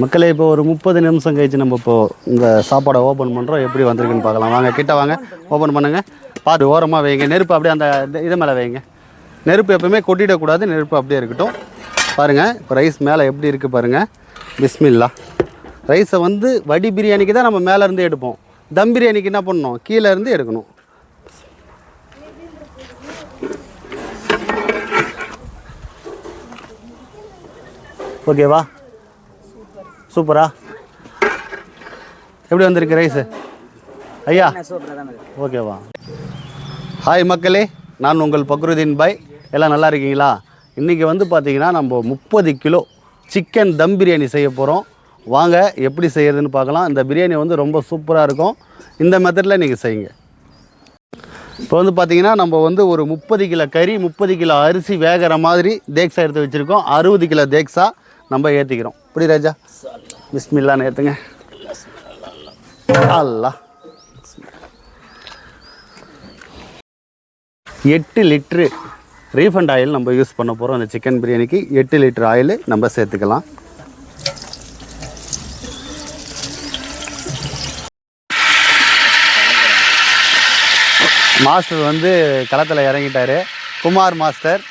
மக்களே இப்போ ஒரு 30 நிமிஷம் கழிச்சு நம்ம இப்போது இந்த சாப்பாடை ஓப்பன் பண்ணுறோம். எப்படி வந்திருக்குன்னு பார்க்கலாம். வாங்க கிட்ட வாங்க, ஓப்பன் பண்ணுங்கள். பார்த்து ஓரமாக வைங்க. நெருப்பு அப்படியே அந்த இது மேலே வைங்க. நெருப்பு எப்பவுமே கொட்டிடக்கூடாது, நெருப்பு அப்படியே இருக்கட்டும். பாருங்கள் இப்போ ரைஸ் மேலே எப்படி இருக்குது பாருங்கள். பிஸ்மில்லா. ரைஸை வந்து வடி பிரியாணிக்கு தான் நம்ம மேலேருந்து எடுப்போம். தம் பிரியாணிக்கு என்ன பண்ணணும், கீழே இருந்து எடுக்கணும். ஓகேவா? சூப்பரா? எப்படி வந்திருக்கு ரைஸு ஐயா? ஓகேவா? ஹாய் மக்களே, நான் உங்கள் பக்ருதீன் பாய். எல்லாம் நல்லா இருக்கீங்களா? இன்றைக்கி வந்து பார்த்திங்கன்னா நம்ம 30 கிலோ சிக்கன் தம் பிரியாணி செய்ய போகிறோம். வாங்க எப்படி செய்கிறதுன்னு பார்க்கலாம். இந்த பிரியாணி வந்து ரொம்ப சூப்பராக இருக்கும். இந்த மெத்தடில் நீங்கள் செய்யுங்க. இப்போ வந்து பார்த்திங்கன்னா நம்ம வந்து ஒரு 30 கிலோ கறி, 30 கிலோ அரிசி வேகிற மாதிரி தேக்ஸா எடுத்து வச்சுருக்கோம். 60 கிலோ தேக்ஸா நம்ம ஏற்றிக்கிறோம். இப்படி ராஜா பிஸ்மில்லான்னு ஏற்றுங்க. அல்லா 8 லிட்ரு ரீஃபண்ட் ஆயில் நம்ம யூஸ் பண்ண போகிறோம். அந்த சிக்கன் பிரியாணிக்கு 8 லிட்டர் ஆயில் நம்ம சேர்த்துக்கலாம். மாஸ்டர் வந்து களத்தில் இறங்கிட்டார், குமார் மாஸ்டர்.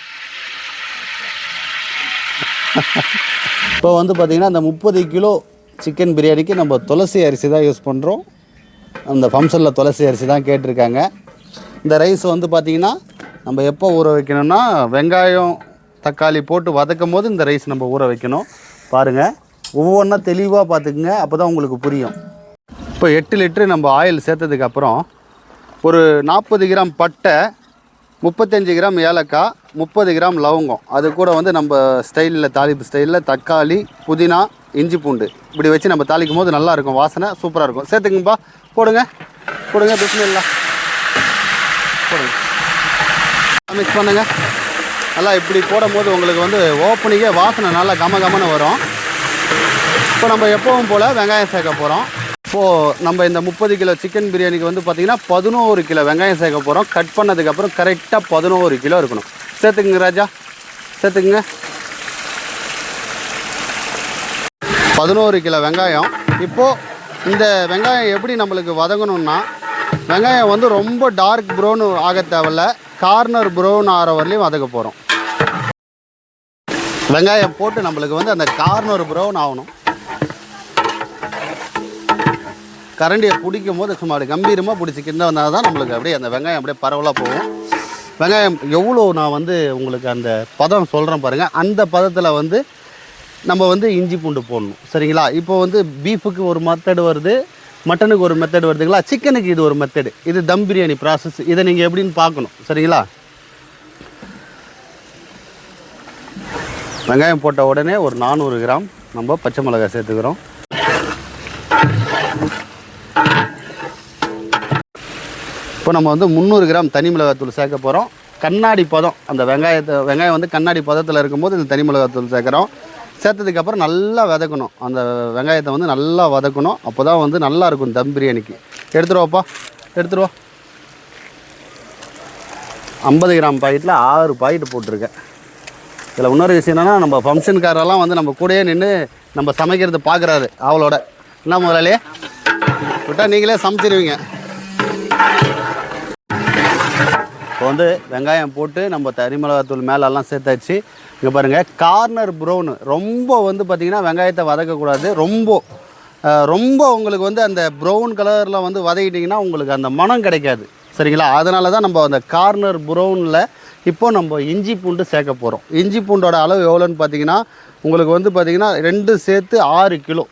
இப்போ வந்து பார்த்திங்கன்னா அந்த 30 கிலோ சிக்கன் பிரியாணிக்கு நம்ம துளசி அரிசி தான் யூஸ் பண்ணுறோம். அந்த ஃபங்க்ஷனில் துளசி அரிசி தான் கேட்டிருக்காங்க. இந்த ரைஸ் வந்து பார்த்திங்கன்னா நம்ம எப்போ ஊற வைக்கணும்னா, வெங்காயம் தக்காளி போட்டு வதக்கும் போது இந்த ரைஸ் நம்ம ஊற வைக்கணும். பாருங்கள், ஒவ்வொன்றா தெளிவாக பார்த்துக்குங்க, அப்போ தான் உங்களுக்கு புரியும். இப்போ 8 லிட்டரு நம்ம ஆயில் சேர்த்ததுக்கப்புறம் ஒரு 40 கிராம் பட்டை, 35 கிராம் ஏலக்காய், 30 கிராம் லவங்கம், அது கூட வந்து நம்ம ஸ்டைலில் தாளிப்பு ஸ்டைலில் தக்காளி, புதினா, இஞ்சி பூண்டு இப்படி வச்சு நம்ம தாளிக்கும் போது நல்லாயிருக்கும். வாசனை சூப்பராக இருக்கும். சேர்த்துக்குங்கப்பா. போடுங்க போடுங்க. பிஸ்மில்லாஹ் போடுங்க. மிக்ஸ் பண்ணுங்க நல்லா. இப்படி போடும் போது உங்களுக்கு வந்து ஓப்பனிங்கே வாசனை நல்லா கமன்னு வரும். இப்போ நம்ம எப்பவும் போல் வெங்காயம் சேர்க்க போகிறோம். இப்போது நம்ம இந்த 30 கிலோ சிக்கன் பிரியாணிக்கு வந்து பார்த்திங்கன்னா 11 கிலோ வெங்காயம் சேர்க்க போகிறோம். கட் பண்ணதுக்கப்புறம் கரெக்டாக 11 கிலோ இருக்கணும். சேர்த்துக்குங்க ராஜா, சேர்த்துக்குங்க. 11 கிலோ வெங்காயம். இப்போது இந்த வெங்காயம் எப்படி நம்மளுக்கு வதங்கணும்னா, வெங்காயம் வந்து ரொம்ப டார்க் ப்ரௌன் ஆக தேவையில்ல, கார்னர் ப்ரௌன் ஆகிற வரலையும் வதக்க போகிறோம். வெங்காயம் போட்டு நம்மளுக்கு வந்து அந்த கார்னர் ப்ரௌன் ஆகணும். கரண்டியை பிடிக்கும் போது சும்மா அப்படி கம்பீரமாக பிடிச்சிக்கிட்டு வந்தால் தான் நம்மளுக்கு அப்படியே அந்த வெங்காயம் அப்படியே பரவலாக போகும். வெங்காயம் எவ்வளோ நான் வந்து உங்களுக்கு அந்த பதம் சொல்கிறேன் பாருங்கள். அந்த பதத்தில் வந்து நம்ம வந்து இஞ்சி பூண்டு போடணும். சரிங்களா? இப்போ வந்து பீஃபுக்கு ஒரு மெத்தடு வருது, மட்டனுக்கு ஒரு மெத்தடு வருதுங்களா, சிக்கனுக்கு இது ஒரு மெத்தடு. இது தம் பிரியாணி ப்ராசஸ். இதை நீங்கள் எப்படின்னு பார்க்கணும். சரிங்களா? வெங்காயம் போட்ட உடனே ஒரு 400 கிராம் நம்ம பச்சை மிளகாய் சேர்த்துக்கிறோம். இப்போ நம்ம வந்து 300 கிராம் தனி மிளகாத்தூள் சேர்க்க போகிறோம். கண்ணாடி பதம், அந்த வெங்காயம் வந்து கண்ணாடி பதத்தில் இருக்கும்போது இந்த தனி மிளகாத்தூள் சேர்க்குறோம். சேர்த்ததுக்கப்புறம் நல்லா வதக்கணும். அந்த வெங்காயத்தை வந்து நல்லா வதக்கணும். அப்போ தான் வந்து நல்லாயிருக்கும் தம் பிரியாணிக்கு. எடுத்துருவாப்பா, எடுத்துருவா. 50 கிராம் பாக்கெட்டில் 6 பாக்கெட்டு போட்டிருக்கேன். இதில் இன்னொரு விஷயம் என்னென்னா, நம்ம ஃபங்க்ஷன்காரெல்லாம் வந்து நம்ம கூடயே நின்று நம்ம சமைக்கிறது பார்க்குறாரு அவளோட. என்ன முதலாளியே விட்டால் நீங்களே சமைச்சிருவீங்க. இப்போ வந்து வெங்காயம் போட்டு நம்ம தனி மிளகாத்தூள் மேலெல்லாம் சேர்த்தாச்சு. இங்கே பாருங்கள், கார்னர் ப்ரௌனு. ரொம்ப வந்து பார்த்திங்கன்னா வெங்காயத்தை வதக்கக்கூடாது. ரொம்ப உங்களுக்கு வந்து அந்த ப்ரௌன் கலரில் வந்து வதக்கிட்டிங்கன்னா உங்களுக்கு அந்த மனம் கிடைக்காது. சரிங்களா? அதனால தான் நம்ம அந்த கார்னர் ப்ரௌனில் இப்போது நம்ம இஞ்சி பூண்டு சேர்க்க போகிறோம். இஞ்சி பூண்டோட அளவு எவ்வளோன்னு பார்த்தீங்கன்னா, உங்களுக்கு வந்து பார்த்திங்கன்னா 2 சேர்த்து 6 கிலோ,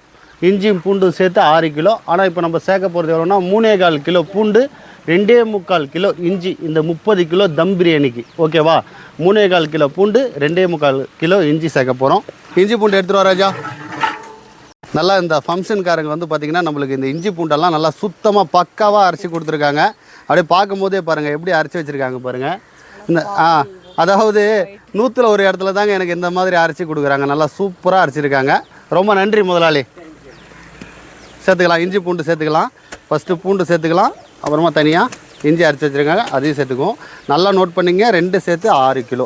இஞ்சி பூண்டு சேர்த்து 6 கிலோ. ஆனால் இப்போ நம்ம சேர்க்க போகிறது எவ்வளோன்னா 3.25 கிலோ பூண்டு, 2.25 கிலோ இஞ்சி. இந்த 30 கிலோ தம் பிரியாணிக்கு. ஓகேவா? 3.25 கிலோ பூண்டு, 2.25 கிலோ இஞ்சி சேர்க்க போகிறோம். இஞ்சி பூண்டு எடுத்துகிட்டு வா ராஜா. நல்லா இந்த ஃபங்க்ஷன்காரங்க வந்து பார்த்திங்கன்னா நம்மளுக்கு இந்த இஞ்சி பூண்டெல்லாம் நல்லா சுத்தமாக பக்காவாக அரைச்சி கொடுத்துருக்காங்க. அப்படியே பார்க்கும் போதே பாருங்கள் எப்படி அரைச்சி வச்சுருக்காங்க பாருங்கள். இந்த அதாவது 100ல் ஒரு இடத்துல தாங்க எனக்கு இந்த மாதிரி அரைச்சி கொடுக்குறாங்க. நல்லா சூப்பராக அரைச்சிருக்காங்க. ரொம்ப நன்றி முதலாளி. சேர்த்துக்கலாம், இஞ்சி பூண்டு சேர்த்துக்கலாம். ஃபஸ்ட்டு பூண்டு சேர்த்துக்கலாம், அப்புறமா தனியாக இஞ்சி அரைச்சி வச்சுருக்காங்க, அதையும் சேர்த்துக்குவோம். நல்லா நோட் பண்ணிங்க. 2 சேர்த்து 6 கிலோ.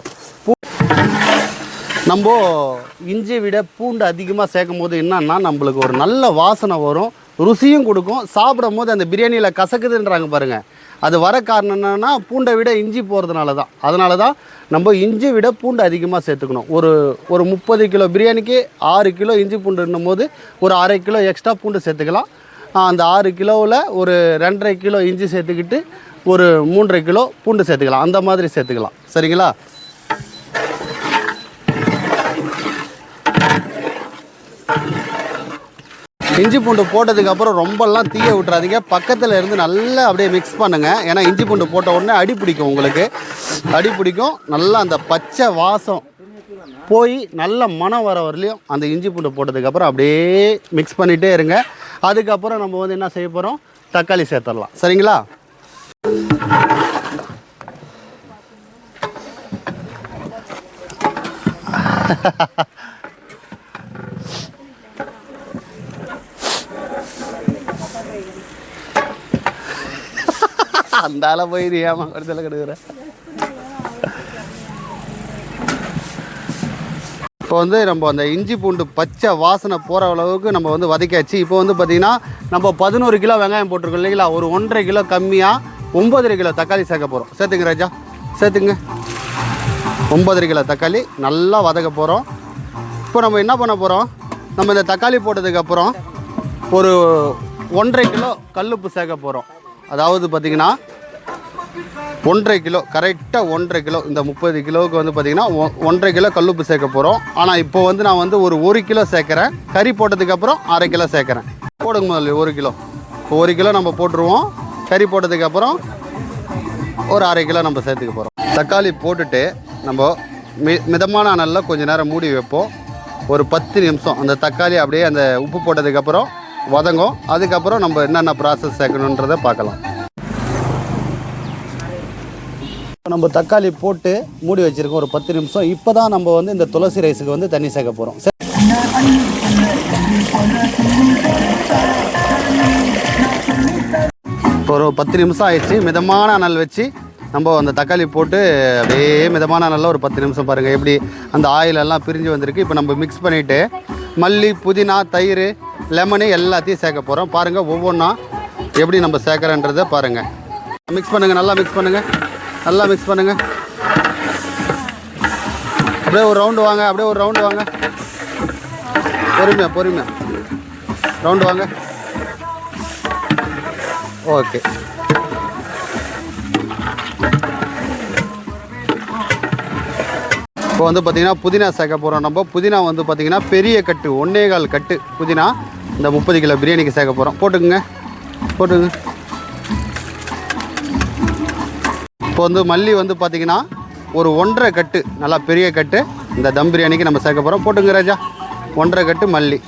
நம்ம இஞ்சி விட பூண்டு அதிகமாக சேர்க்கும் போது என்னன்னா நம்மளுக்கு ஒரு நல்ல வாசனை வரும், ருசியும் கொடுக்கும். சாப்பிடும் போது அந்த பிரியாணியில் கசக்குதுன்றாங்க பாருங்கள், அது வர காரணம் என்னென்னா பூண்டை விட இஞ்சி போகிறதுனால தான். அதனால தான் நம்ம இஞ்சி விட பூண்டு அதிகமாக சேர்த்துக்கணும். ஒரு 30 கிலோ பிரியாணிக்கு 6 கிலோ இஞ்சி பூண்டுன்னும் போது ஒரு அரை கிலோ எக்ஸ்ட்ரா பூண்டு சேர்த்துக்கலாம். அந்த 6 கிலோவில் ஒரு 2.5 கிலோ இஞ்சி சேர்த்துக்கிட்டு ஒரு 3.5 கிலோ பூண்டு சேர்த்துக்கலாம். அந்த மாதிரி சேர்த்துக்கலாம். சரிங்களா? இஞ்சி பூண்டு போட்டதுக்கப்புறம் ரொம்பலாம் தீய விட்டுறாதீங்க. பக்கத்தில் இருந்து நல்லா அப்படியே மிக்ஸ் பண்ணுங்கள். ஏன்னா இஞ்சி பூண்டு போட்ட உடனே அடி பிடிக்கும், உங்களுக்கு அடி பிடிக்கும். நல்லா அந்த பச்சை வாசம் போய் நல்ல மனம் வர வரலையும் அந்த இஞ்சி பூண்டு போட்டதுக்கப்புறம் அப்படியே மிக்ஸ் பண்ணிகிட்டே இருங்க. அதுக்கப்புறம் நம்ம வந்து என்ன செய்ய போகிறோம், தக்காளி சேர்த்துடலாம். சரிங்களா? அந்த ஆளை போய் ஏமா கடைசியில் கெடுக்கிற. இப்போ வந்து நம்ம அந்த இஞ்சி பூண்டு பச்சை வாசனை போகிற அளவுக்கு நம்ம வந்து வதக்காச்சு. இப்போ வந்து பார்த்திங்கன்னா நம்ம 11 கிலோ வெங்காயம் போட்டிருக்கோம் இல்லைங்களா, ஒரு 1.5 கிலோ கம்மியாக 9.5 கிலோ தக்காளி சேர்க்க போகிறோம். சேர்த்துங்க ராஜா, சேர்த்துங்க. 9.5 கிலோ தக்காளி நல்லா வதக்க போகிறோம். இப்போ நம்ம என்ன பண்ண போகிறோம், நம்ம இந்த தக்காளி போட்டதுக்கப்புறம் ஒரு 1.5 கிலோ கல்லுப்பு சேர்க்க போகிறோம். அதாவது பார்த்திங்கன்னா 1.5 கிலோ, கரெக்டாக 1.5 கிலோ. இந்த 30 கிலோவுக்கு வந்து பார்த்திங்கன்னா 1.5 கிலோ கல்லுப்பு சேர்க்க போகிறோம். ஆனால் இப்போ வந்து நான் வந்து ஒரு 1 கிலோ சேர்க்குறேன். கறி போட்டதுக்கப்புறம் அரை கிலோ சேர்க்குறேன். போடுங்க முதல்ல 1 கிலோ. இப்போ 1 கிலோ நம்ம போட்டுருவோம். கறி போட்டதுக்கப்புறம் ஒரு அரை கிலோ நம்ம சேர்த்துக்க போகிறோம். தக்காளி போட்டுட்டு நம்ம மிதமான அனலில் கொஞ்சம் நேரம் மூடி வைப்போம். ஒரு 10 நிமிஷம் அந்த தக்காளி அப்படியே அந்த உப்பு போட்டதுக்கப்புறம் வதங்கும். அதுக்கப்புறம் நம்ம என்னென்ன ப்ராசஸ் சேர்க்கணுன்றதை பார்க்கலாம். நம்ம தக்காளி போட்டு மூடி வச்சுருக்கோம் ஒரு 10 நிமிஷம். இப்போ தான் நம்ம வந்து இந்த துளசி ரைஸுக்கு வந்து தண்ணி சேர்க்க போகிறோம். இப்போ ஒரு 10 நிமிஷம் ஆயிடுச்சு. மிதமான அனல் வச்சு நம்ம அந்த தக்காளி போட்டு அப்படியே மிதமான அனலில் ஒரு 10 நிமிஷம் பாருங்கள் எப்படி அந்த ஆயிலெல்லாம் பிரிஞ்சு வந்திருக்கு. இப்போ நம்ம மிக்ஸ் பண்ணிவிட்டு மல்லி, புதினா, தயிர், லெமனு எல்லாத்தையும் சேர்க்க போகிறோம். பாருங்கள் ஒவ்வொன்றா எப்படி நம்ம சேர்க்குறன்றதை பாருங்கள். மிக்ஸ் பண்ணுங்கள், நல்லா மிக்ஸ் பண்ணுங்கள், நல்லா மிக்ஸ் பண்ணுங்கள். அப்படியே ஒரு ரவுண்டு வாங்க, அப்படியே ஒரு ரவுண்டு வாங்க, பொறுமையாக பொறுமையாக ரவுண்டு வாங்க. ஓகே. இப்போ வந்து பார்த்திங்கன்னா புதினா சேர்க்க போகிறோம். நம்ம புதினா வந்து பார்த்திங்கன்னா பெரிய கட்டு 1.25 கட்டு புதினா இந்த 30 கிலோ பிரியாணிக்கு சேர்க்க போகிறோம். போட்டுக்குங்க, போட்டுங்க. இப்போ வந்து மல்லி வந்து பார்த்திங்கன்னா ஒரு 1.5 கட்டு நல்லா பெரிய கட்டு இந்த தம் பிரியாணிக்கு நம்ம சேர்க்க போகிறோம். போட்டுங்க ராஜா, 1.5 கட்டு மல்லி.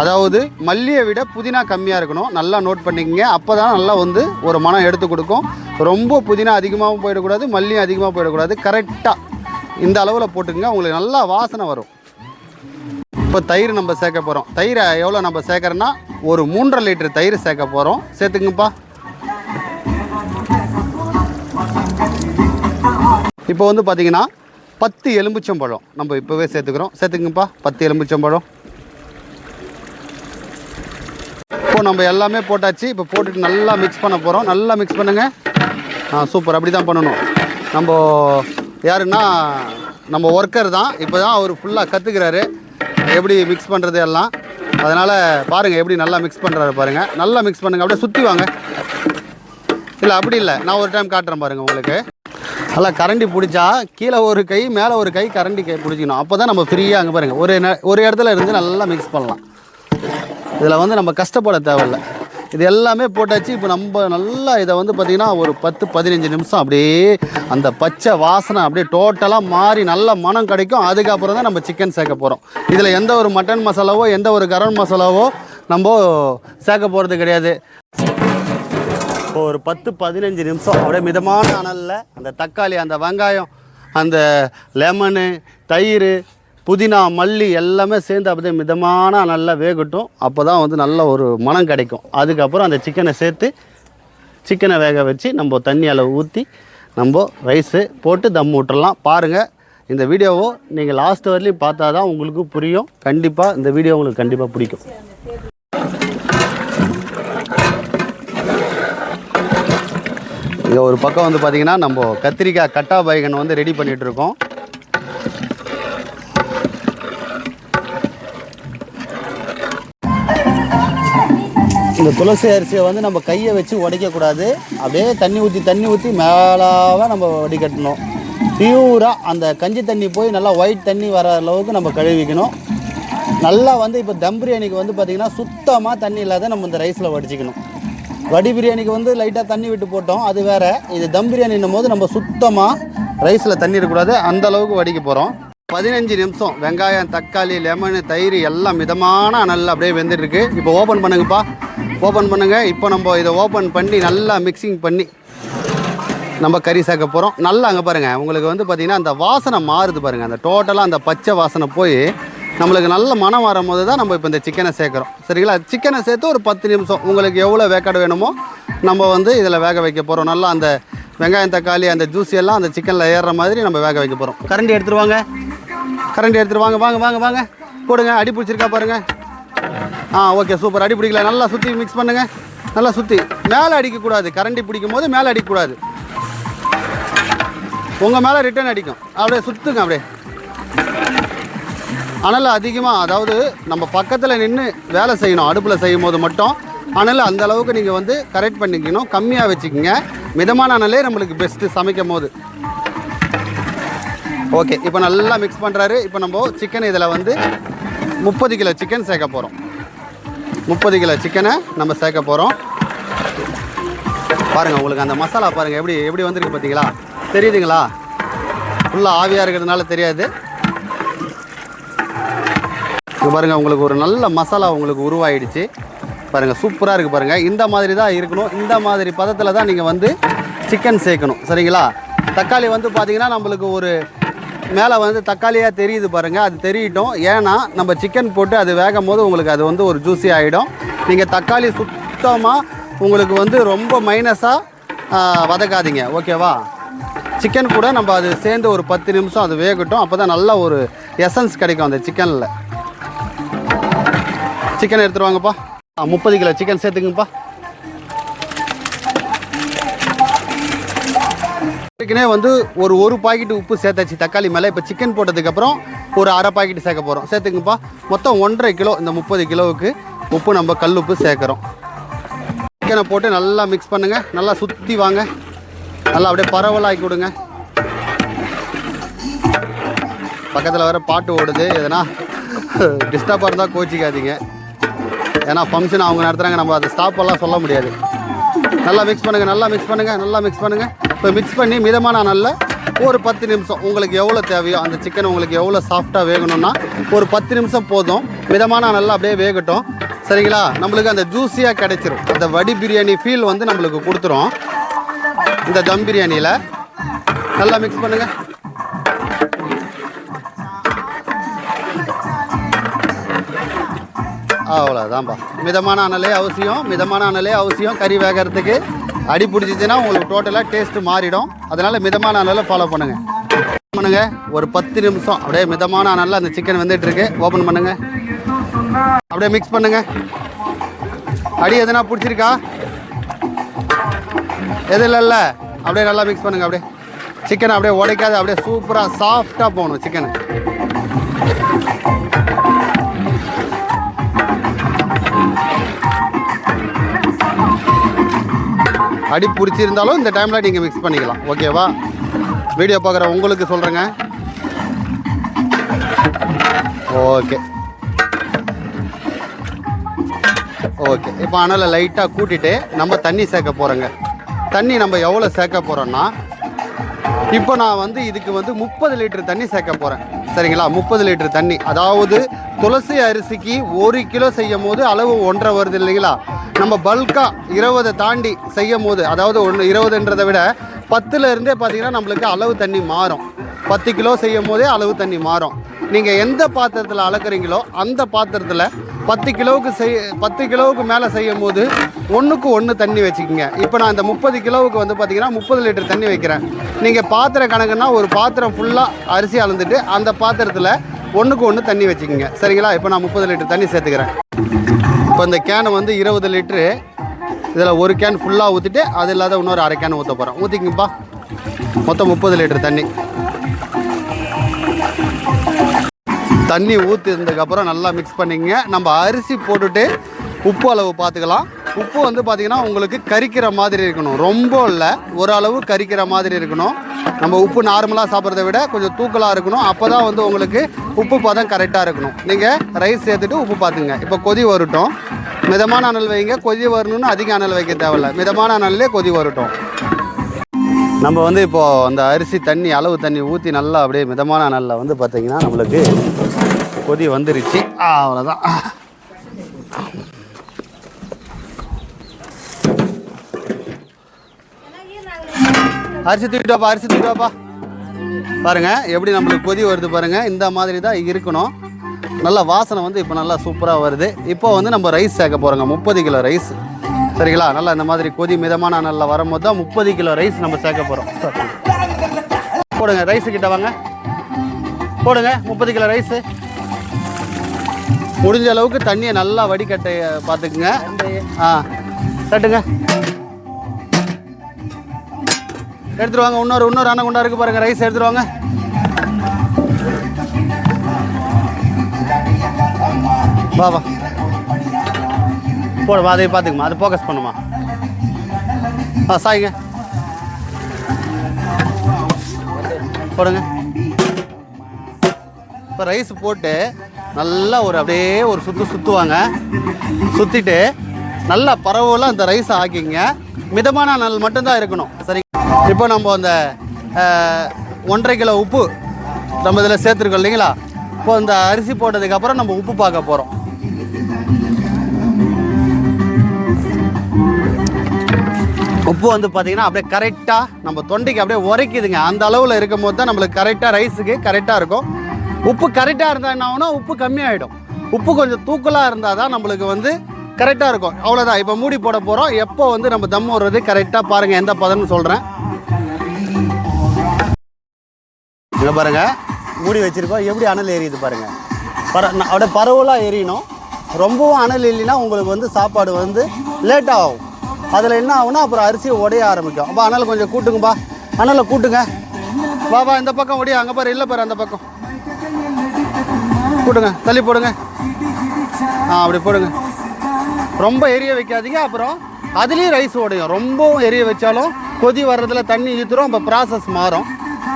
அதாவது மல்லியை விட புதினா கம்மியாக இருக்கணும், நல்லா நோட் பண்ணிக்கங்க. அப்போ தான் நல்லா வந்து ஒரு மனம் எடுத்து கொடுக்கும். ரொம்ப புதினா அதிகமாகவும் போயிடக்கூடாது, மல்லியும் அதிகமாக போயிடக்கூடாது. கரெக்டாக இந்த அளவில் போட்டுக்கங்க, உங்களுக்கு நல்லா வாசனை வரும். இப்போ தயிர் நம்ம சேர்க்க போகிறோம். தயிரை எவ்வளோ நம்ம சேர்க்குறோன்னா ஒரு 3.5 லிட்டர் தயிர் சேர்க்க போகிறோம். சேர்த்துங்கப்பா. இப்போ வந்து பார்த்திங்கன்னா 10 எலுமிச்சம்பழம் நம்ம இப்போவே சேர்த்துக்கிறோம். சேர்த்துங்கப்பா 10 எலுமிச்சம்பழம். இப்போ நம்ம எல்லாமே போட்டாச்சு. இப்போ போட்டுட்டு நல்லா மிக்ஸ் பண்ண போகிறோம். நல்லா மிக்ஸ் பண்ணுங்கள். சூப்பர், அப்படி தான் பண்ணணும். நம்ம யாருன்னா நம்ம ஒர்க்கர் தான், இப்போ தான் அவர் ஃபுல்லாக கற்றுக்கிறாரு எப்படி மிக்ஸ் பண்ணுறது எல்லாம். அதனால் பாருங்கள் எப்படி நல்லா மிக்ஸ் பண்ணுறாரு பாருங்கள். நல்லா மிக்ஸ் பண்ணுங்கள். அப்படியே சுற்றி வாங்க. இல்லை அப்படி இல்லை, நான் ஒரு டைம் காட்டுறேன் பாருங்கள் உங்களுக்கு. நல்லா கரண்டி பிடிச்சா கீழே ஒரு கை மேலே ஒரு கை கரண்டி கை பிடிச்சிக்கணும். அப்போ தான் நம்ம ஃப்ரீயாக அங்கே பாருங்கள் ஒரு இடத்துல இருந்து நல்லா மிக்ஸ் பண்ணலாம். இதில் வந்து நம்ம கஷ்டப்பட தேவையில்லை. இது எல்லாமே போட்டாச்சு. இப்போ நம்ம நல்லா இதை வந்து பார்த்திங்கன்னா ஒரு 10-15 நிமிஷம் அப்படியே அந்த பச்சை வாசனை அப்படியே டோட்டலாக மாறி நல்ல மனம் கிடைக்கும். அதுக்கப்புறம் தான் நம்ம சிக்கன் சேர்க்க போகிறோம். இதில் எந்த ஒரு மட்டன் மசாலாவோ எந்த ஒரு கரம் மசாலாவோ நம்ம சேர்க்க போகிறது கிடையாது. இப்போ ஒரு 10-15 நிமிஷம் அப்படியே மிதமான அனலில் அந்த தக்காளி, அந்த வெங்காயம், அந்த லெமனு, தயிர், புதினா, மல்லி எல்லாமே சேர்ந்து அப்படியே மிதமான நல்லா வேகட்டும். அப்போ தான் வந்து நல்ல ஒரு மனம் கிடைக்கும். அதுக்கப்புறம் அந்த சிக்கனை சேர்த்து சிக்கனை வேக வச்சு நம்ம தண்ணி அளவு ஊற்றி நம்ம ரைஸு போட்டு தம் விட்டுறலாம். பாருங்கள் இந்த வீடியோவோ நீங்கள் லாஸ்ட் வரலையும் பார்த்தா தான் உங்களுக்கு புரியும். கண்டிப்பாக இந்த வீடியோ உங்களுக்கு கண்டிப்பாக பிடிக்கும். இங்கே ஒரு பக்கம் வந்து பார்த்திங்கன்னா நம்ம கத்திரிக்காய் கட்டா பைகன் வந்து ரெடி பண்ணிகிட்ருக்கோம். இந்த துளசி அரிசியை வந்து நம்ம கையை வச்சு உடைக்கக்கூடாது. அப்படியே தண்ணி ஊற்றி மேலாக நம்ம வடிகட்டணும். பியூராக அந்த கஞ்சி தண்ணி போய் நல்லா ஒயிட் தண்ணி வர அளவுக்கு நம்ம கழுவிக்கணும். நல்லா வந்து இப்போ தம் பிரியாணிக்கு வந்து பார்த்திங்கன்னா சுத்தமாக தண்ணி இல்லாத நம்ம இந்த ரைஸில் வடிச்சிக்கணும். வடி பிரியாணிக்கு வந்து லைட்டாக தண்ணி விட்டு போட்டோம், அது வேறு. இது தம் பிரியாணின்னும் போது நம்ம சுத்தமாக ரைஸில் தண்ணி இருக்கக்கூடாது, அந்தளவுக்கு வடிக்க போகிறோம். 15 நிமிஷம் வெங்காயம், தக்காளி, லெமனு, தயிர் எல்லாம் மிதமான நல்லா அப்படியே வெந்துட்டுருக்கு. இப்போ ஓப்பன் பண்ணுங்கப்பா, ஓப்பன் பண்ணுங்கள். இப்போ நம்ம இதை ஓப்பன் பண்ணி நல்லா மிக்சிங் பண்ணி நம்ம கறி சேர்க்க போகிறோம். நல்லா அங்கே பாருங்கள், உங்களுக்கு வந்து பார்த்திங்கன்னா அந்த வாசனை மாறுது பாருங்கள். அந்த டோட்டலாக அந்த பச்சை வாசனை போய் நம்மளுக்கு நல்ல மனம் வரும் போது தான் நம்ம இப்போ இந்த சிக்கனை சேர்க்குறோம். சரிங்களா? சிக்கனை சேர்த்து ஒரு 10 நிமிஷம் உங்களுக்கு எவ்வளோ வேக்காடு வேணுமோ நம்ம வந்து இதில் வேக வைக்க போகிறோம். நல்லா அந்த வெங்காயம், தக்காளி, அந்த ஜூஸ் எல்லாம் அந்த சிக்கனில் ஏறுற மாதிரி நம்ம வேக வைக்க போகிறோம். கரண்டி எடுத்துருவாங்க, கரண்டி எடுத்துருவாங்க. வாங்க போடுங்க. அடி பிடிச்சிருக்கா பாருங்கள். Okay, super. அடி பிடிக்கல, நல்லா சுற்றி மிக்ஸ் பண்ணுங்கள். நல்லா சுற்றி மேலே அடிக்கக்கூடாது. கரண்டி பிடிக்கும் போது மேலே அடிக்கக்கூடாது, உங்கள் மேலே ரிட்டர்ன் அடிக்கும். அப்படியே சுற்றுங்க. அப்படியே அனல் அதிகமாக, அதாவது நம்ம பக்கத்தில் நின்று வேலை செய்யணும். அடுப்பில் செய்யும் போது மட்டும் அனல் அந்த அளவுக்கு நீங்கள் வந்து கரெக்ட் பண்ணிக்கணும். கம்மியாக வச்சுக்கோங்க. மிதமான அனலே நம்மளுக்கு பெஸ்ட்டு சமைக்கும் போது. ஓகே, இப்போ நல்லா மிக்ஸ் பண்ணுறாரு. இப்போ நம்ம சிக்கன் இதில் வந்து 30 கிலோ சிக்கன் சேர்க்க போகிறோம். 30 கிலோ சிக்கனை நம்ம சேர்க்க போகிறோம். பாருங்கள், உங்களுக்கு அந்த மசாலா பாருங்கள் எப்படி வந்துருக்கு பார்த்தீங்களா? தெரியுதுங்களா? ஃபுல்லாக ஆவியாக இருக்கிறதுனால தெரியாது. இப்போ பாருங்கள், உங்களுக்கு ஒரு நல்ல மசாலா உங்களுக்கு உருவாயிடுச்சு பாருங்கள். சூப்பராக இருக்குது பாருங்கள். இந்த மாதிரி தான் இருக்கணும். இந்த மாதிரி பதத்தில் தான் நீங்கள் வந்து சிக்கன் சேர்க்கணும். சரிங்களா? தக்காளி வந்து பார்த்திங்கன்னா நம்மளுக்கு ஒரு மேலே வந்து தக்காளியாக தெரியுது பாருங்கள். அது தெரியட்டும். ஏன்னா நம்ம சிக்கன் போட்டு அது வேகும் போது உங்களுக்கு அது வந்து ஒரு ஜூஸி ஆகிடும். நீங்கள் தக்காளி சுத்தமாக உங்களுக்கு வந்து ரொம்ப மைனஸாக வதக்காதீங்க. ஓகேவா? சிக்கன் கூட நம்ம அது சேர்ந்து ஒரு 10 நிமிஷம் அது வேகட்டும். அப்போ தான் நல்ல ஒரு எசன்ஸ் கிடைக்கும் அந்த சிக்கனில். சிக்கன் எடுத்துருவாங்கப்பா. 30 கிலோ சிக்கன் சேர்த்துக்குங்கப்பா. சிக்கனே வந்து ஒரு பாக்கெட் உப்பு சேர்த்தாச்சு தக்காளி மேலே. இப்போ சிக்கன் போட்டதுக்கப்புறம் ஒரு அரை பாக்கெட் சேர்க்க போகிறோம். சேர்த்துக்குங்கப்பா. மொத்தம் 1.5 கிலோ. இந்த 30 கிலோவுக்கு உப்பு நம்ம கல் உப்பு சேர்க்குறோம். சிக்கனை போட்டு நல்லா மிக்ஸ் பண்ணுங்கள். நல்லா சுற்றி வாங்க. நல்லா அப்படியே பரவலாக்கி கொடுங்க. பக்கத்தில் வேறு பாட்டு ஓடுது. எதனா டிஸ்டர்பாக இருந்தால் கோச்சிக்காதீங்க. ஏன்னா ஃபங்க்ஷன் அவங்க நடத்துகிறாங்க, நம்ம அதை ஸ்டாப்பெல்லாம் சொல்ல முடியாது. நல்லா மிக்ஸ் பண்ணுங்கள், நல்லா மிக்ஸ் பண்ணுங்கள், நல்லா மிக்ஸ் பண்ணுங்கள். இப்போ மிக்ஸ் பண்ணி மிதமான நல்ல ஒரு 10 நிமிஷம் உங்களுக்கு எவ்வளோ தேவையோ, அந்த சிக்கன் உங்களுக்கு எவ்வளோ சாஃப்டாக வேகணும்னா ஒரு 10 நிமிஷம் போதும். மிதமான நல்லா அப்படியே வேகட்டும். சரிங்களா? நம்மளுக்கு அந்த ஜூஸியாக கிடைச்சிரும். அந்த வடி பிரியாணி ஃபீல் வந்து நம்மளுக்கு கொடுத்துரும் இந்த தம் பிரியாணியில். நல்லா மிக்ஸ் பண்ணுங்கள். அவ்வளோதான்ப்பா. மிதமான அனலே அவசியம். கறி வேகிறதுக்கு அடி பிடிச்சிச்சின்னா உங்களுக்கு டோட்டலாக டேஸ்ட்டு மாறிடும். அதனால் மிதமான அனலை ஃபாலோ பண்ணுங்கள். ஒரு 10 நிமிஷம் அப்படியே மிதமான அனலில் அந்த சிக்கன் வந்துட்டுருக்கு. ஓப்பன் பண்ணுங்கள். அப்படியே மிக்ஸ் பண்ணுங்கள். அடி எதுனா பிடிச்சிருக்கா? எது இல்லை. அப்படியே நல்லா மிக்ஸ் பண்ணுங்கள். அப்படியே சிக்கனை அப்படியே உடைக்காது, அப்படியே சூப்பராக சாஃப்டாக போகணும் சிக்கனு. அடி பிடிச்சிருந்தாலும் இந்த டைமில் நீங்கள் மிக்ஸ் பண்ணிக்கலாம். ஓகேவா? வீடியோ பார்க்குற உங்களுக்கு சொல்கிறேங்க. ஓகே, இப்போ அனலை லைட்டாக கூட்டிகிட்டு நம்ம தண்ணி சேர்க்க போகிறோங்க. தண்ணி நம்ம எவ்வளோ சேர்க்க போகிறோன்னா, இப்போ நான் வந்து இதுக்கு வந்து 30 லிட்டர் தண்ணி சேர்க்க போகிறேன். சரிங்களா? 30 லிட்டர் தண்ணி. அதாவது துளசி அரிசிக்கு 1 கிலோ செய்யும் போது அளவு 1.5 வருது இல்லைங்களா? நம்ம பல்காக 20 தாண்டி செய்யும் போது, அதாவது 20ன்றதை விட 10லேருந்தே பார்த்தீங்கன்னா நம்மளுக்கு அளவு தண்ணி மாறும். 10 கிலோ செய்யும் போதே அளவு தண்ணி மாறும். நீங்கள் எந்த பாத்திரத்தில் அளக்குறீங்களோ அந்த பாத்திரத்தில் 10 கிலோவுக்கு மேலே செய்யும் போது ஒன்றுக்கு ஒன்று தண்ணி வச்சுக்கிங்க. இப்போ நான் இந்த 30 கிலோவுக்கு வந்து பார்த்திங்கன்னா 30 லிட்டர் தண்ணி வைக்கிறேன். நீங்கள் பாத்திரம் கணக்குன்னா ஒரு பாத்திரம் ஃபுல்லாக அரிசி அளந்துட்டு அந்த பாத்திரத்தில் ஒன்றுக்கு ஒன்று தண்ணி வச்சுக்கிங்க. சரிங்களா? இப்போ நான் 30 லிட்டர் தண்ணி சேர்த்துக்கிறேன். இப்போ இந்த கேனை வந்து 20 லிட்ரு, இதில் ஒரு கேன் ஃபுல்லாக ஊற்றிட்டு அது இல்லாத இன்னொரு அரை கேன் ஊற்ற போகிறேன். ஊற்றிக்கிங்கப்பா. மொத்தம் 30 லிட்டர் தண்ணி ஊற்றிருந்ததுக்கப்புறம் நல்லா மிக்ஸ் பண்ணிங்க. நம்ம அரிசி போட்டுட்டு உப்பு அளவு பார்த்துக்கலாம். உப்பு வந்து பார்த்திங்கன்னா உங்களுக்கு கரிக்கிற மாதிரி இருக்கணும், ரொம்ப இல்லை, ஓரளவு கரிக்கிற மாதிரி இருக்கணும். நம்ம உப்பு நார்மலாக சாப்பிட்றத விட கொஞ்சம் தூக்கலாக இருக்கணும். அப்போ தான் வந்து உங்களுக்கு உப்பு பதம் கரெக்டாக இருக்கணும். நீங்கள் ரைஸ் சேர்த்துட்டு உப்பு பார்த்துங்க. இப்போ கொதி வரட்டும். மிதமான அனல் வைங்க. கொதி வரணும்னு அதிக அனல் வைக்க தேவையில்லை, மிதமான அனல்லே கொதி வரட்டும். நம்ம வந்து இப்போது அந்த அரிசி தண்ணி அளவு தண்ணி ஊற்றி நல்லா அப்படியே மிதமான அனலில் வந்து பார்த்திங்கன்னா நம்மளுக்கு கொதி வந்துருச்சு. அவ்வளோதான். அரிசி தூக்கிட்டு வாப்பா. பாருங்கள் எப்படி நம்மளுக்கு கொதி வருது பாருங்கள். இந்த மாதிரி தான் இருக்கணும். நல்லா வாசனை வந்து இப்போ நல்லா சூப்பராக வருது. இப்போ வந்து நம்ம ரைஸ் சேர்க்க போகிறோங்க. 30 கிலோ ரைஸ். சரிங்களா? நல்லா இந்த மாதிரி கொதி மிதமான நல்லா வரும்போது தான் 30 கிலோ ரைஸ் நம்ம சேர்க்க போகிறோம். போடுங்க, ரைஸு கிட்ட வாங்க, போடுங்க 30 கிலோ ரைஸு. முடிஞ்ச அளவுக்கு தண்ணியை நல்லா வடிகட்ட பார்த்துக்குங்க. கட்டுங்க, எடுத்துட்டு வாங்க. இன்னொரு அணை இருக்கு பாருங்க. ரைஸ் எடுத்துட்டு வாங்க. வா போடுமா, அதை பார்த்துக்குமா, அதை ஃபோக்கஸ் பண்ணுமா. சாய்ங்க, போடுங்க. இப்போ ரைஸ் போட்டு நல்லா அப்படியே ஒரு சுற்றுவாங்க. சுற்றிட்டு நல்லா பரவலாக அந்த ரைஸை ஆக்கிங்க. மிதமான அனல் மட்டும்தான் இருக்கணும். சரி, இப்போ நம்ம அந்த 1.5 கிலோ உப்பு நம்ம இதில் சேர்த்துருக்கோம் இல்லைங்களா? இப்போ இந்த அரிசி போட்டதுக்கப்புறம் நம்ம உப்பு பார்க்க போகிறோம். உப்பு வந்து பார்த்திங்கன்னா அப்படியே கரெக்டாக நம்ம தொண்டைக்கு அப்படியே உரைக்குதுங்க. அந்த அளவில் இருக்கும் போது தான் நம்மளுக்கு கரெக்டாக ரைஸுக்கு கரெக்டாக இருக்கும். உப்பு கரெக்டாக இருந்தால் என்ன ஆகுனா உப்பு கம்மியாகிடும். உப்பு கொஞ்சம் தூக்கலாக இருந்தால் தான் நம்மளுக்கு வந்து கரெக்டாக இருக்கும். அவ்வளோதான். இப்போ மூடி போட போகிறோம். எப்போ வந்து நம்ம தம் வர்றது கரெக்டாக பாருங்கள். எந்த பதம்னு சொல்கிறேன். இங்கே பாருங்கள், மூடி வச்சுருக்கோம். எப்படி அனல் எரியுது பாருங்கள். அப்படியே பரவலாக எரியணும். ரொம்பவும் அனல் இல்லைன்னா உங்களுக்கு வந்து சாப்பாடு வந்து லேட் ஆகும். அதில் என்ன ஆகுனா அப்புறம் அரிசி உடைய ஆரம்பிக்கும். அப்போ அனல் கொஞ்சம் கூட்டுங்கப்பா. அனலை கூட்டுங்க. பாபா இந்த பக்கம் ஒடியா. அங்கே பாரு, இல்லை பாரு, அந்த பக்கம் கூட்டுங்க. தள்ளி போடுங்க. அப்படி போடுங்க. ரொம்ப எரிய வைக்காதீங்க. அப்புறம் அதுலேயும் ரைஸ் உடையும். ரொம்பவும் எரிய வச்சாலும் கொதி வர்றதுல தண்ணி ஊற்றுறோம். இப்போ ப்ராசஸ் மாறும்.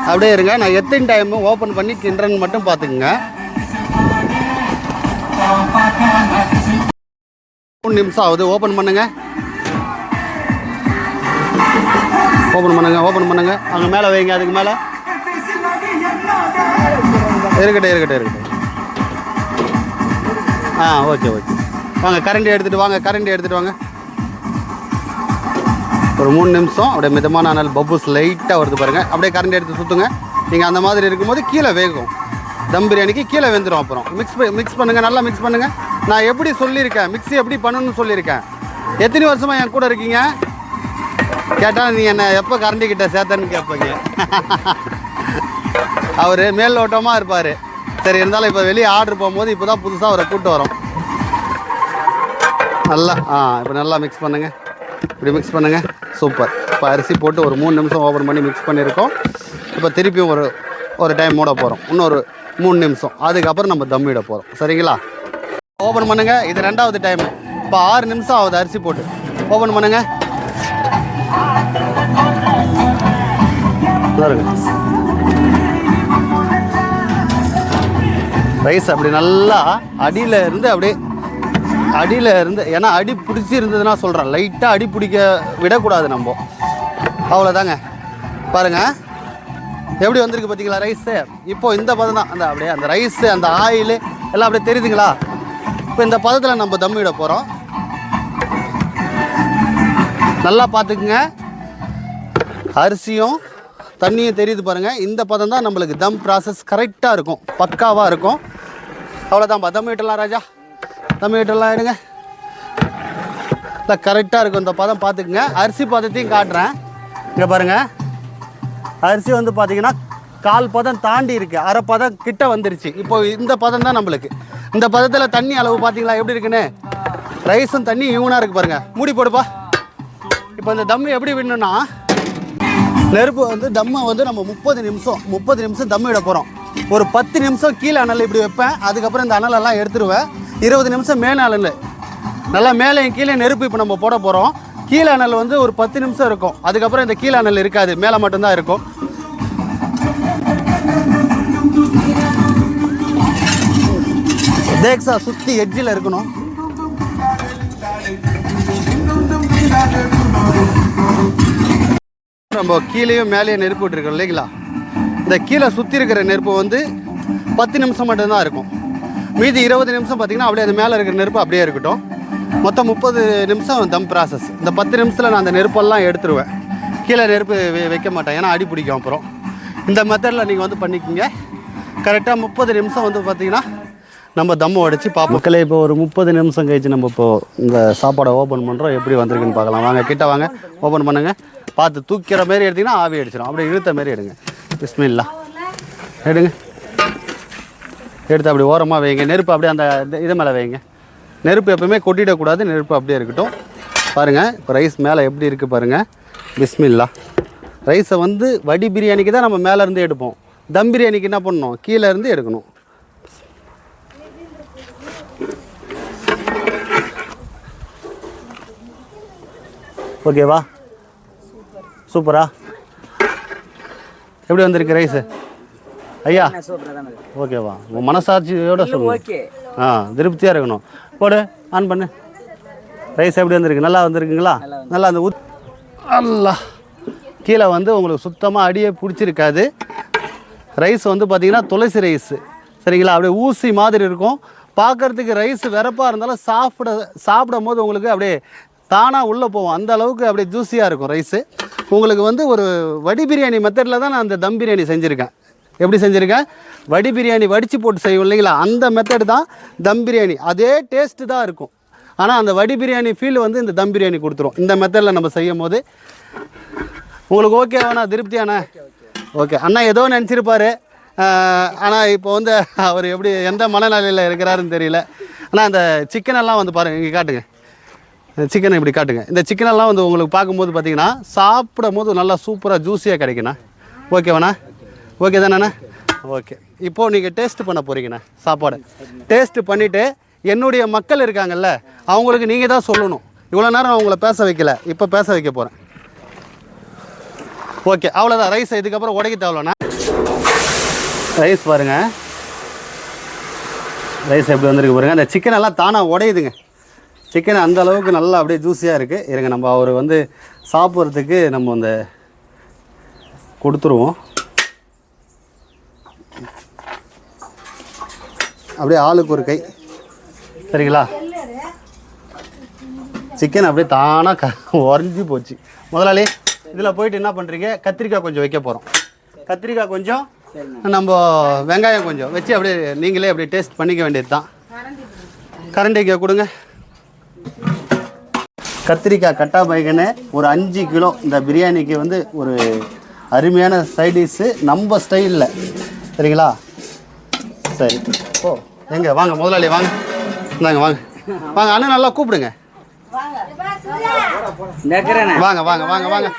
அப்படியே இருங்க. நான் எத்தனை டைம் ஓப்பன் பண்ணி கிண்டுறேன்னு மட்டும் பார்த்துக்குங்க. 3 நிமிஷம் ஆகுது. ஓப்பன் பண்ணுங்க. ஓப்பன் பண்ணுங்க. அங்கே மேலே வைங்க. அதுக்கு மேலே இருக்கட்டும். ஓகே. வாங்க, கரண்டி எடுத்துகிட்டு வாங்க. ஒரு 3 நிமிஷம் அப்படியே மிதமான அனல். பப்புஸ் லைட்டாக வருது பாருங்கள். அப்படியே கரண்டி எடுத்து சுற்றுங்க. நீங்கள் அந்த மாதிரி இருக்கும்போது கீழே வேகும். தம் பிரியாணிக்கு கீழே வெந்துடும். அப்புறம் மிக்ஸ் பண்ணுங்கள். நல்லா மிக்ஸ் பண்ணுங்கள். நான் எப்படி சொல்லியிருக்கேன், மிக்ஸி எப்படி பண்ணணும்னு சொல்லியிருக்கேன். எத்தனை வருஷமாக என் கூட இருக்கீங்க? கேட்டால் நீ என்ன எப்போ கரண்டி கிட்ட சேர்த்தன்னு கேட்பீங்க. அவர் மேல் ஓட்டமாக இருப்பார். சரி, இருந்தாலும் இப்போ வெளியே ஆர்டர் போகும்போது இப்போ தான் புதுசாக அவரை கூப்பிட்டு வரோம். நல்லா இப்போ நல்லா மிக்ஸ் பண்ணுங்கள். இப்படி மிக்ஸ் பண்ணுங்கள். சூப்பர். இப்போ அரிசி போட்டு ஒரு 3 நிமிஷம் ஓப்பன் பண்ணி மிக்ஸ் பண்ணியிருக்கோம். இப்போ திருப்பியும் ஒரு டைம் மூட போகிறோம். இன்னொரு 3 நிமிஷம். அதுக்கப்புறம் நம்ம தம் விட போகிறோம். சரிங்களா? ஓப்பன் பண்ணுங்கள். இது 2வது டைமு. இப்போ 6 நிமிஷம் ஆகுது அரிசி போட்டு. ஓப்பன் பண்ணுங்கள். ரைஸ் அப்படி நல்லா அடியில் இருந்து ஏன்னா அடி பிடிச்சி இருந்ததுன்னா சொல்கிறேன். லைட்டாக அடி பிடிக்க விடக்கூடாது நம்ம. அவ்வளோதாங்க. பாருங்கள் எப்படி வந்திருக்கு பார்த்தீங்களா ரைஸு. இப்போது இந்த பதம் தான். அப்படியே அந்த ரைஸு, அந்த ஆயில் எல்லாம் அப்படியே தெரியுதுங்களா? இப்போ இந்த பதத்தில் நம்ம தம் விட போகிறோம். நல்லா பார்த்துக்குங்க. அரிசியும் தண்ணியும் தெரியுது பாருங்கள். இந்த பதம் தான் நம்மளுக்கு தம் ப்ராசஸ் கரெக்டாக இருக்கும், பக்காவாக இருக்கும். அவ்வளோதான்ப்பா. தம் விட்டுலாம் ராஜா. தம் விட்டுலாம் எடுங்க. இல்லை கரெக்டாக இருக்கும் இந்த பதம் பார்த்துக்குங்க. அரிசி பதத்தையும் காட்டுறேன். இங்கே பாருங்கள், அரிசி வந்து பார்த்தீங்கன்னா 1/4 பதம் தாண்டி இருக்குது, அரை பதம் கிட்ட வந்துருச்சு. இப்போ இந்த பதம் தான் நம்மளுக்கு. இந்த பதத்தில் தண்ணி அளவு பார்த்தீங்களா எப்படி இருக்குன்னு? ரைஸும் தண்ணி ஈவனாக இருக்குது பாருங்கள். மூடி போடுப்பா. இப்போ இந்த தம்மு எப்படி விடணும்னா, நெருப்பு வந்து தம்மை வந்து நம்ம 30 நிமிஷம் தம்மு விட போகிறோம். ஒரு 10 நிமிஷம் கீழே அனல் இப்படி வைப்பேன். அதுக்கப்புறம் இந்த அனலெல்லாம் எடுத்துருவேன். 20 நிமிஷம் மேலே அனல், நல்லா மேலே கீழே நெருப்பு இப்போ நம்ம போட போகிறோம். கீழே அனல் வந்து ஒரு 10 நிமிஷம் இருக்கும். அதுக்கப்புறம் இந்த கீழே அனல் இருக்காது, மேலே மட்டும்தான் இருக்கும். தேக்ஸா சுற்றி எட்ஜில் இருக்கணும். நம்ம கீழேயும் மேலேயும் நெருப்பு விட்டுருக்கோம் இல்லைங்களா? இந்த கீழே சுற்றி இருக்கிற நெருப்பு வந்து 10 நிமிஷம் மட்டும்தான் இருக்கும். மீதி 20 நிமிஷம் பார்த்திங்கன்னா அப்படியே அது மேலே இருக்கிற நெருப்பு அப்படியே இருக்கட்டும். மொத்தம் 30 நிமிஷம் தம் ப்ராசஸ். இந்த 10 நிமிஷத்தில் நான் அந்த நெருப்பெல்லாம் எடுத்துருவேன். கீழே நெருப்பு வைக்க மாட்டேன், ஏன்னா அடி பிடிக்கும். அப்புறம் இந்த மெத்தடில் நீங்கள் வந்து பண்ணிக்கோங்க. கரெக்டாக 30 நிமிஷம் வந்து பார்த்திங்கன்னா நம்ம தம்மு உடைச்சி பார்ப்போம். மக்களே, இப்போ ஒரு 30 நிமிஷம் கழிச்சு நம்ம இப்போது இந்த சாப்பாடை ஓப்பன் பண்ணுறோம். எப்படி வந்திருக்குன்னு பார்க்கலாம். வாங்க கிட்ட வாங்க, ஓப்பன் பண்ணுங்கள். பார்த்து தூக்கிற மாரி எடுத்திங்கன்னா ஆவி அடிச்சிடும். அப்படியே இழுத்த மாரி எடுங்க. பிஸ்மில்லா எடுங்க. எடுத்து அப்படி ஓரமாக வைங்க. நெருப்பு அப்படியே அந்த இது மேலே வைங்க. நெருப்பு எப்பவுமே கொட்டிடக்கூடாது, நெருப்பு அப்படியே இருக்கட்டும். பாருங்கள் இப்போ ரைஸ் மேலே எப்படி இருக்குது பாருங்கள். பிஸ்மில்லா. ரைஸை வந்து வடி பிரியாணிக்கு தான் நம்ம மேலேருந்து எடுப்போம். தம் பிரியாணிக்கு என்ன பண்ணணும்? கீழே இருந்து எடுக்கணும். ஓகேவா? சூப்பரா? எப்படி வந்திருக்கு ரைஸு ஐயா? ஓகேவா? உன் மனசாட்சியோட சொல்லுங்க. திருப்தியாக இருக்கணும். போடு, ஆன் பண்ணு. ரைஸ் எப்படி வந்திருக்கு? நல்லா வந்திருக்குங்களா? நல்லா அந்த நல்லா கீழே வந்து உங்களுக்கு சுத்தமாக அடியே பிடிச்சிருக்காது. ரைஸ் வந்து பார்த்திங்கன்னா துளசி ரைஸு, சரிங்களா? அப்படியே ஊசி மாதிரி இருக்கும். பார்க்குறதுக்கு ரைஸ் வெறப்பாக இருந்தாலும் சாப்பிடும் போது உங்களுக்கு அப்படியே தானாக உள்ளே போவோம். அந்த அளவுக்கு அப்படியே ஜூஸியாக இருக்கும் ரைஸு. உங்களுக்கு வந்து ஒரு வடி பிரியாணி மெத்தடில் தான் நான் அந்த தம் பிரியாணி செஞ்சுருக்கேன். எப்படி செஞ்சுருக்கேன்? வடி பிரியாணி வடித்து போட்டு செய்வோம் இல்லைங்களா? அந்த மெத்தடு தான் தம் பிரியாணி. அதே டேஸ்ட்டு தான் இருக்கும். ஆனால் அந்த வடி பிரியாணி ஃபீல் வந்து இந்த தம் பிரியாணி கொடுத்துரும். இந்த மெத்தடில் நம்ம செய்யும் போது உங்களுக்கு ஓகேவாண்ணா? திருப்தியாண்ணா? ஓகே. அண்ணா ஏதோ நினச்சிருப்பார். ஆனால் இப்போ வந்து அவர் எப்படி எந்த மனநிலையில் இருக்கிறாருன்னு தெரியல. ஆனால் அந்த சிக்கனெல்லாம் வந்து பாருங்கள், இங்கே காட்டுங்க. சிக்கனை இப்படி காட்டுங்க. இந்த சிக்கனெல்லாம் வந்து உங்களுக்கு பார்க்கும்போது பார்த்தீங்கன்னா சாப்பிடும் போது நல்லா சூப்பராக ஜூஸியாக கிடைக்குண்ணா. ஓகேவாண்ணா? ஓகே தானேண்ணா? ஓகே. இப்போது நீங்கள் டேஸ்ட்டு பண்ண போகிறீங்கண்ணா சாப்பாடு. டேஸ்ட்டு பண்ணிவிட்டு என்னுடைய மக்கள் இருக்காங்கல்ல, அவங்களுக்கு நீங்கள் தான் சொல்லணும். இவ்வளோ நேரம் நான் உங்களை பேச வைக்கல, இப்போ பேச வைக்க போகிறேன். ஓகே, அவ்வளோதான். ரைஸ் இதுக்கப்புறம் உடைக்க தேவைண்ணா. ரைஸ் பாருங்கள், ரைஸ் எப்படி வந்திருக்கு பாருங்கள். அந்த சிக்கனெல்லாம் தானாக உடையுதுங்க. சிக்கன் அந்த அளவுக்கு நல்லா அப்படியே ஜூஸியாக இருக்குது. இருங்க, நம்ம அவர் வந்து சாப்பிட்றதுக்கு நம்ம அந்த கொடுத்துருவோம். அப்படியே ஆளுக்கு ஒரு கை, சரிங்களா? சிக்கன் அப்படியே தானாக உறைஞ்சி போச்சு. முதலாளி, இதில் போயிட்டு என்ன பண்ணுறீங்க? கத்திரிக்காய் கொஞ்சம் வைக்க போகிறோம். கத்திரிக்காய் கொஞ்சம், நம்ம வெங்காயம் கொஞ்சம் வச்சு அப்படியே நீங்களே அப்படியே டேஸ்ட் பண்ணிக்க வேண்டியது தான். கரண்டிக்காய் கொடுங்க. கத்திரிக்காய் கட்டா பைகன்னு ஒரு 5 கிலோ. இந்த பிரியாணிக்கு வந்து ஒரு அருமையான சைடிஷ்ஷு நம்ம ஸ்டைலில், சரிங்களா? சரி, ஓ எங்கே வாங்க முதலாளி, வாங்க இந்தாங்க, வாங்க வாங்க. அண்ணன் நல்லா கூப்பிடுங்க. வாங்க வாங்க வாங்க வாங்க.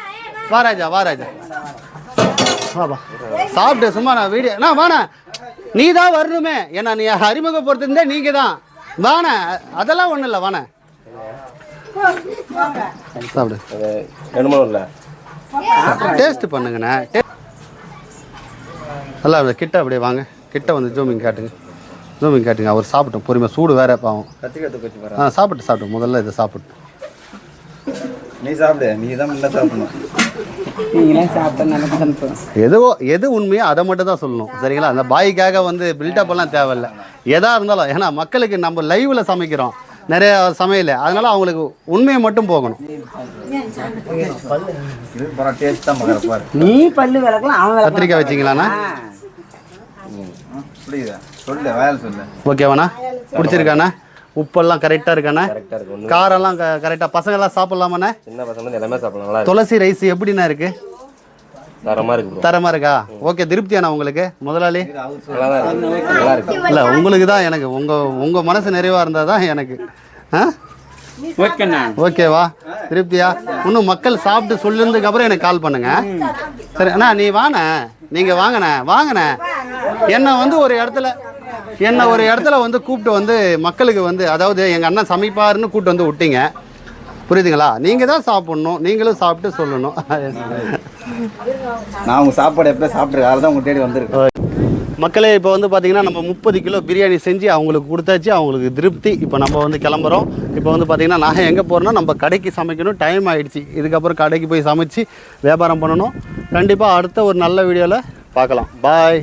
வா ராஜா, வா ராஜா, வாப்பா. சாப்பிட்டு சும்மா நான் வீடியோ நான் வாண்ணா. நீ தான் வரணுமே, ஏன்னா நீ அறிமுகப்படுத்திருந்தே நீங்கள் தான். வாண்ணா, அதெல்லாம் ஒன்றும் இல்லை, வாண்ணா சாப்பிடு. டேஸ்ட் பண்ணுங்கண்ணே. நல்லா கிட்ட அப்படியே வாங்க, கிட்ட வந்து ஜூமிங் காட்டுங்க, ஜூமிங் காட்டுங்க. அவர் சாப்பிட்டோம் பொறுமையாக, சூடு வேற பாவம். சாப்பிட்டு முதல்ல இதை சாப்பிட்டு நீ சாப்பிடு. நீ தான் முன்ன சாப்பிடணும். எது உண்மையோ அதை மட்டும் தான் சொல்லணும், சரிங்களா? அந்த பாய்க்காக வந்து பில்டப் எல்லாம் தேவையில்லை. எதா இருந்தாலும், ஏன்னா மக்களுக்கு நம்ம லைவ்ல சமைக்கிறோம் நிறைய சமையல், அதனால அவங்களுக்கு உண்மையை மட்டும் போகணும். நீ பல்லு விளக்கலாம், அவன் கத்திரிக்காய் வச்சிங்களாண்ணா? ஓகேவாண்ணா? பிடிச்சிருக்காண்ணா? உப்பெல்லாம் கரெக்டாக இருக்காண்ணே? கரெக்டாக இருக்கு. ஒன்று காரெல்லாம் கரெக்டாக பசங்கள்லாம் சாப்பிட்லாமாண்ணே? சின்ன பசங்க வந்து எல்லாமே சாப்பிடலாம். நல்லா துளசி ரைஸ் எப்படிண்ணா இருக்குது? தரமாக இருக்கு ப்ரோ. தரமாக இருக்கா? ஓகே, திருப்தியாண்ணா உங்களுக்கு முதலாளி? நல்லா தான் இருக்கு. நல்லா இருக்கு. இல்லை உங்களுக்கு தான் எனக்கு உங்கள் மனசு நிறைவாக இருந்தால் தான் எனக்கு. ஆ ஓகேண்ணா. ஓகேவா? திருப்தியா? இன்னும் மக்கள் சாப்பிட்டு சொல்லிருந்ததுக்கு அப்புறம் எனக்கு கால் பண்ணுங்க. சரி அண்ணா, நீ வாண்ணே, நீங்கள் வாங்கண்ணே. என்னை வந்து ஒரு இடத்துல வந்து கூப்பிட்டு வந்து மக்களுக்கு வந்து, அதாவது எங்கள் அண்ணன் சமைப்பாருன்னு கூப்பிட்டு வந்து விட்டீங்க, புரியுதுங்களா? நீங்கள் தான் சாப்பிட்ணும், நீங்களும் சாப்பிட்டு சொல்லணும். நான் உங்கள் சாப்பாடு எப்போ சாப்பிட்ருக்கேன், அதை தான் உங்கள் தேடி வந்திருக்கேன். மக்களே, இப்போ வந்து பார்த்திங்கன்னா நம்ம 30 கிலோ பிரியாணி செஞ்சு அவங்களுக்கு கொடுத்தாச்சு, அவங்களுக்கு திருப்தி. இப்போ நம்ம வந்து கிளம்புறோம். இப்போ வந்து பார்த்திங்கன்னா நான் எங்கே போகிறேன்னா, நம்ம கடைக்கு சமைக்கணும், டைம் ஆகிடுச்சு. இதுக்கப்புறம் கடைக்கு போய் சமைச்சு வியாபாரம் பண்ணணும். கண்டிப்பாக அடுத்த ஒரு நல்ல வீடியோவில் பார்க்கலாம். பாய்.